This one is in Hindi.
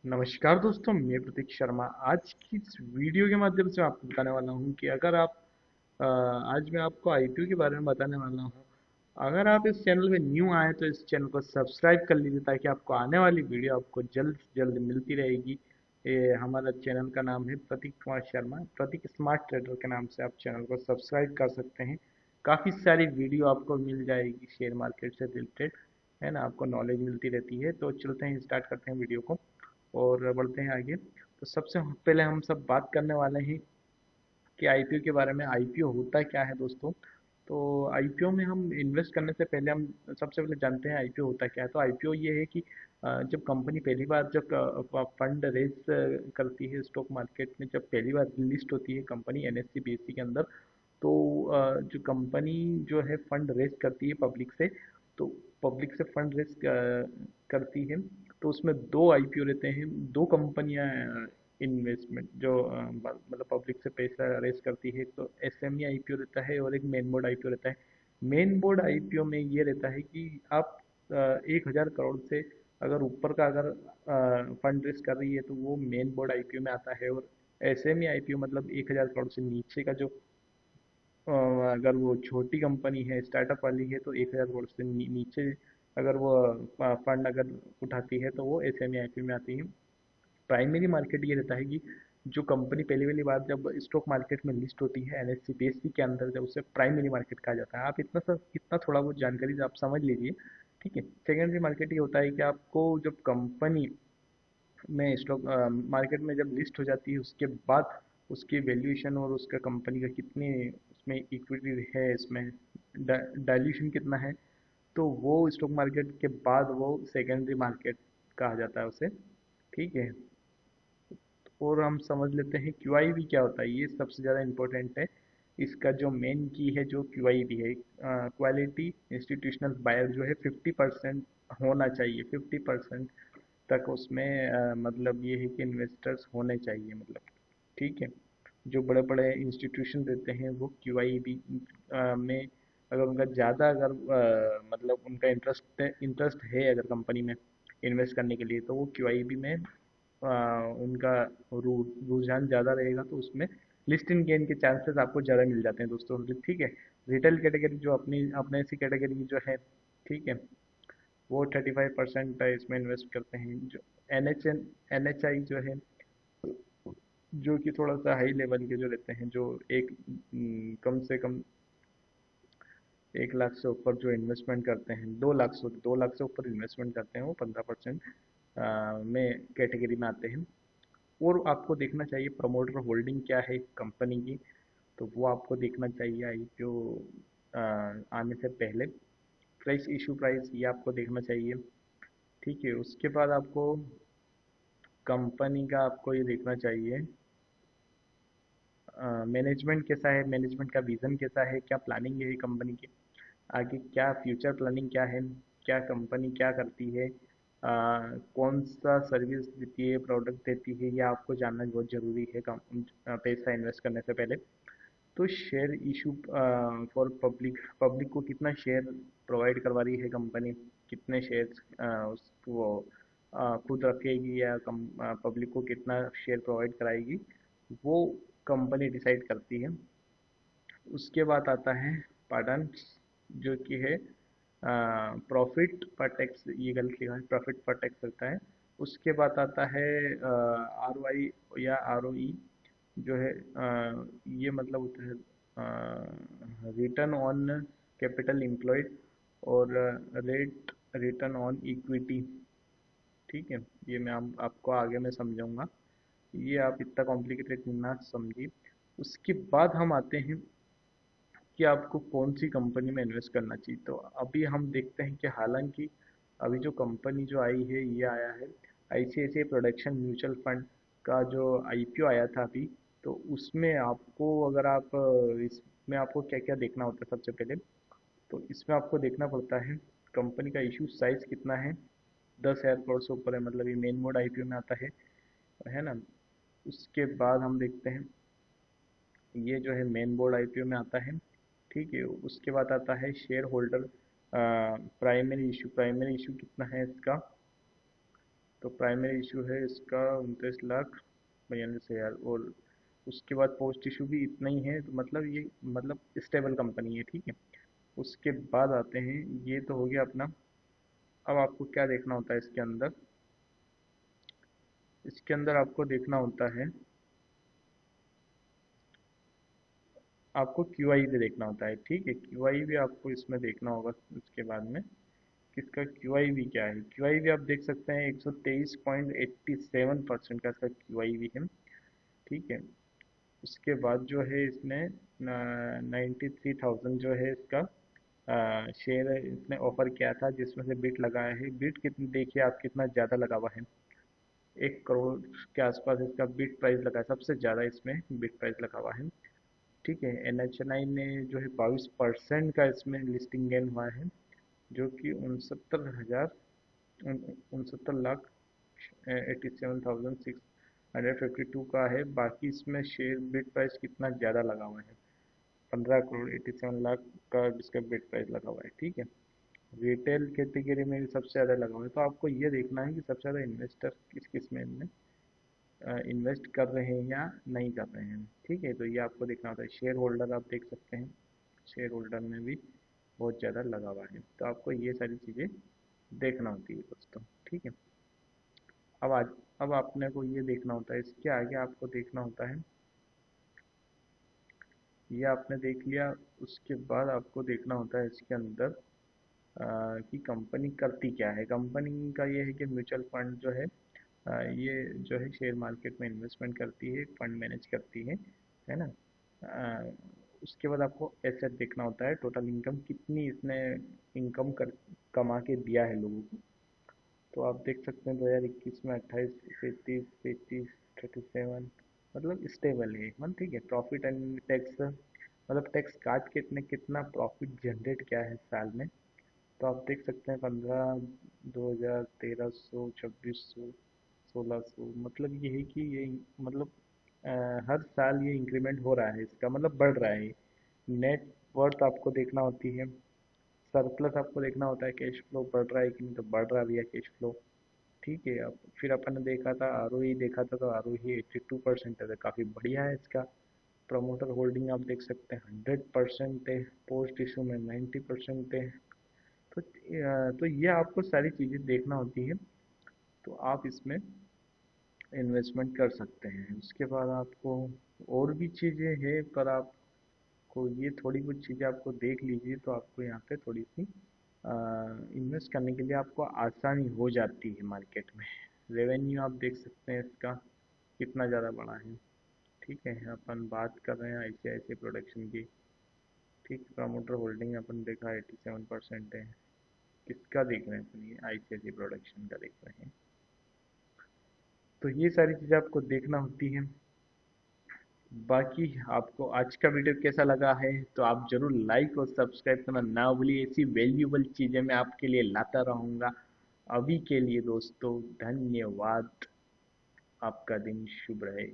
नमस्कार दोस्तों, मैं प्रतीक शर्मा। आज की इस वीडियो के माध्यम से आपको बताने वाला हूँ कि अगर आप आज मैं आपको आईपीओ के बारे में बताने वाला हूँ। अगर आप इस चैनल में न्यू आए तो इस चैनल को सब्सक्राइब कर लीजिए ताकि आपको आने वाली वीडियो आपको जल्द से जल्द मिलती रहेगी। ये हमारा चैनल का नाम है प्रतीक कुमार शर्मा। प्रतीक स्मार्ट ट्रेडर के नाम से आप चैनल को सब्सक्राइब कर सकते हैं। काफ़ी सारी वीडियो आपको मिल जाएगी शेयर मार्केट से रिलेटेड, है ना। आपको नॉलेज मिलती रहती है। तो चलते हैं, स्टार्ट करते हैं वीडियो को और बढ़ते हैं आगे। तो सबसे पहले हम सब बात करने वाले हैं कि आईपीओ के बारे में। आईपीओ होता क्या है दोस्तों? तो आईपीओ में हम इन्वेस्ट करने से पहले हम सबसे पहले जानते हैं आईपीओ होता क्या है। तो आईपीओ ये है कि जब कंपनी पहली बार जब फंड रेज करती है स्टॉक मार्केट में, जब पहली बार लिस्ट होती है कंपनी एनएससी बीएससी के अंदर, तो जो कंपनी जो है फंड रेज करती है पब्लिक से। तो पब्लिक से फंड रेज करती है, तो उसमें दो आईपीओ रहते हैं। दो कंपनियां इन्वेस्टमेंट जो मतलब पब्लिक से पैसा रेज करती है, तो एसएमई आईपीओ रहता है और एक मेन बोर्ड आईपीओ रहता है। मेन बोर्ड आईपीओ में ये रहता है कि आप 1,000 करोड़ से अगर ऊपर का अगर फंड रेज कर रही है तो वो मेन बोर्ड आईपीओ में आता है। और एसएमई आईपीओ मतलब 1,000 करोड़ से नीचे का जो अगर वो छोटी कंपनी है, स्टार्टअप वाली है, तो 1,000 करोड़ से नीचे अगर वो फंड अगर उठाती है तो वो एसएमई आईपीओ में आती है। प्राइमरी मार्केट ये रहता है कि जो कंपनी पहली वाली बार जब स्टॉक मार्केट में लिस्ट होती है एनएससी बीएससी के अंदर, जब उसे प्राइमरी मार्केट कहा जाता है। आप इतना थोड़ा बहुत जानकारी आप समझ लीजिए, ठीक है। सेकेंडरी मार्केट ये होता है कि आपको जब कंपनी में स्टॉक मार्केट में जब लिस्ट हो जाती है उसके बाद उसकी वैल्यूएशन और उसका कंपनी का कितनी उसमें इक्विटी है, इसमें डाइल्यूशन कितना है, तो वो स्टॉक मार्केट के बाद वो सेकेंडरी मार्केट कहा जाता है उसे, ठीक है। और हम समझ लेते हैं क्यूआईबी क्या होता है। ये सबसे ज़्यादा इम्पोर्टेंट है। इसका जो मेन की है जो क्यूआईबी है, क्वालिटी इंस्टीट्यूशनल बायर जो है 50% होना चाहिए। 50% तक उसमें मतलब ये है कि इन्वेस्टर्स होने चाहिए, मतलब, ठीक है। जो बड़े बड़े इंस्टीट्यूशन देते हैं वो क्यूआईबी में अगर उनका ज़्यादा अगर मतलब उनका इंटरेस्ट है अगर कंपनी में इन्वेस्ट करने के लिए, तो वो क्यूआईबी में उनका रुझान ज़्यादा रहेगा, तो उसमें लिस्ट इन गेन के चांसेस आपको ज़्यादा मिल जाते हैं दोस्तों, ठीक है। रिटेल कैटेगरी जो अपनी अपने ऐसी कैटेगरी की जो है, ठीक है, वो 35% इसमें इन्वेस्ट करते हैं। जो एन एच आई जो है, जो कि थोड़ा सा हाई लेवल के जो रहते हैं, जो एक कम से कम 1 लाख से ऊपर जो इन्वेस्टमेंट करते हैं, 2 लाख से ऊपर इन्वेस्टमेंट करते हैं, वो 15% में कैटेगरी में आते हैं। और आपको देखना चाहिए प्रमोटर होल्डिंग क्या है कंपनी की, तो वो आपको देखना चाहिए आईपीओ आने से पहले। प्राइस, इशू प्राइस, ये आपको देखना चाहिए, ठीक है। उसके बाद आपको कंपनी का आपको ये देखना चाहिए मैनेजमेंट कैसा है, मैनेजमेंट का विजन कैसा है, क्या प्लानिंग है कंपनी की आगे, क्या फ्यूचर प्लानिंग क्या है, क्या कंपनी क्या करती है, कौन सा सर्विस देती है, प्रोडक्ट देती है, ये आपको जानना बहुत ज़रूरी है पैसा इन्वेस्ट करने से पहले। तो share issue for public, public को कितना शेयर प्रोवाइड करवा रही है कंपनी, कितने शेयर्स वो खुद रखेगी या पब्लिक को कितना शेयर प्रोवाइड कराएगी, वो कंपनी डिसाइड करती है। उसके बाद आता है पार्टन, जो कि है प्रॉफिट पर टैक्स, ये गलत लिखा है, प्रॉफिट पर टैक्स रहता है। उसके बाद आता है आरओआई या आरओई, जो है ये मतलब होता है रिटर्न ऑन कैपिटल एम्प्लॉयड और रेट रिटर्न ऑन इक्विटी, ठीक है। ये मैं आपको आगे में समझाऊंगा, ये आप इतना कॉम्प्लिकेटेड ना समझिए। उसके बाद हम आते हैं कि आपको कौन सी कंपनी में इन्वेस्ट करना चाहिए। तो अभी हम देखते हैं कि हालांकि अभी जो कंपनी जो आई है, ये आया है आईसीआईसीआई प्रोडक्शन म्यूचुअल फंड का जो आईपीओ आया था अभी। तो उसमें आपको अगर आप इसमें आपको क्या क्या देखना होता है सबसे पहले, तो इसमें आपको देखना पड़ता है कंपनी का इशू साइज कितना है। 10,000 करोड़ से ऊपर है, मतलब ये मेन बोर्ड आईपीओ में आता है ना। उसके बाद हम देखते हैं, ये जो है मेन बोर्ड आईपीओ में आता है, ठीक है। उसके बाद आता है share holder primary issue, primary issue कितना है इसका, तो प्राइमरी इशू है इसका 29,42,000, और उसके बाद पोस्ट इशू भी इतना ही है, तो मतलब ये मतलब स्टेबल कंपनी है, ठीक है। उसके बाद आते हैं, ये तो हो गया अपना। अब आपको क्या देखना होता है इसके अंदर, इसके अंदर आपको देखना होता है, आपको क्यूआई भी देखना होता है, ठीक है। क्यूआई भी आपको इसमें देखना होगा उसके बाद में, किसका क्यूआई भी क्या है। क्यूआई भी आप देख सकते हैं 123.87% का इसका क्यूआई भी है, ठीक है। उसके बाद जो है इसने 93,000 जो है इसका शेयर इसने ऑफर किया था, जिसमें से बिट लगाया है। बिट कितनी देखिए आप, कितना ज़्यादा लगा हुआ है, 1 करोड़ के आसपास इसका बिट प्राइस लगा है, सबसे ज़्यादा इसमें बिट प्राइस लगा हुआ है, ठीक है। NHNI ने जो है 22% का इसमें लिस्टिंग गेन हुआ है, जो कि 69 लाख 87,652 का है। बाकी इसमें शेयर बिट प्राइस कितना ज़्यादा लगा हुआ है, 15 करोड़ 87 लाख का इसका बिट प्राइस लगा हुआ है, ठीक है। रिटेल कैटेगरी में भी सबसे ज़्यादा लगा हुआ है। तो आपको ये देखना है कि सबसे ज़्यादा इन्वेस्टर किस किस में इनमें इन्वेस्ट कर रहे हैं या नहीं कर रहे हैं, ठीक है। तो ये आपको देखना होता है। शेयर होल्डर आप देख सकते हैं, शेयर होल्डर में भी बहुत ज़्यादा लगा हुआ है, तो आपको ये सारी चीज़ें देखना होती है दोस्तों, ठीक है। अब आज अब आपने को ये देखना होता है, इसके आगे आपको देखना होता है, ये आपने देख लिया। उसके बाद आपको देखना होता है इसके अंदर कि कंपनी करती क्या है। कंपनी का ये है कि म्यूचुअल फंड जो है ये जो है शेयर मार्केट में इन्वेस्टमेंट करती है, फंड मैनेज करती है ना। अ, उसके बाद आपको एसेट देखना होता है, टोटल इनकम कितनी इसने इनकम कर कमा के दिया है लोगों को। तो आप देख सकते हैं 2021 में 28, 33, 33, 37, मतलब स्टेबल है एकदम, ठीक है। प्रॉफिट एंड टैक्स, मतलब टैक्स काट के इतने कितना प्रॉफिट जनरेट किया है साल में। तो आप देख सकते हैं 15, 2000, 1300, 2600, 1600, मतलब ये है कि ये मतलब अ, हर साल ये इंक्रीमेंट हो रहा है, इसका मतलब बढ़ रहा है। नेट वर्थ आपको देखना होती है, सरप्लस आपको देखना होता है, कैश फ्लो बढ़ रहा है कि नहीं, तो बढ़ रहा भी है कैश फ्लो, ठीक है। अब फिर अपन ने देखा था ROE देखा था, तो ROE 82% है, काफ़ी बढ़िया है इसका। प्रमोटर होल्डिंग आप देख सकते हैं 100% है, पोस्ट इशू में 90% है। तो ये आपको सारी चीज़ें देखना होती है, तो आप इसमें इन्वेस्टमेंट कर सकते हैं। उसके बाद आपको और भी चीज़ें हैं, पर आपको ये थोड़ी कुछ चीज़ें आपको देख लीजिए, तो आपको यहाँ पे थोड़ी सी इन्वेस्ट करने के लिए आपको आसानी हो जाती है मार्केट में। रेवेन्यू आप देख सकते हैं इसका कितना ज़्यादा बड़ा है, ठीक है। अपन बात कर रहे हैं ICICI प्रोडक्शन की, ठीक। प्रमोटर होल्डिंग अपन देखा 87% है। किसका देख रहे हैं अपन, ये ICICI प्रोडक्शन का देख रहे हैं। तो ये सारी चीज़ें आपको देखना होती हैं। बाकी आपको आज का वीडियो कैसा लगा है, तो आप जरूर लाइक और सब्सक्राइब करना ना भूलिए। ऐसी वैल्यूएबल चीज़ें मैं आपके लिए लाता रहूँगा। अभी के लिए दोस्तों धन्यवाद, आपका दिन शुभ रहे।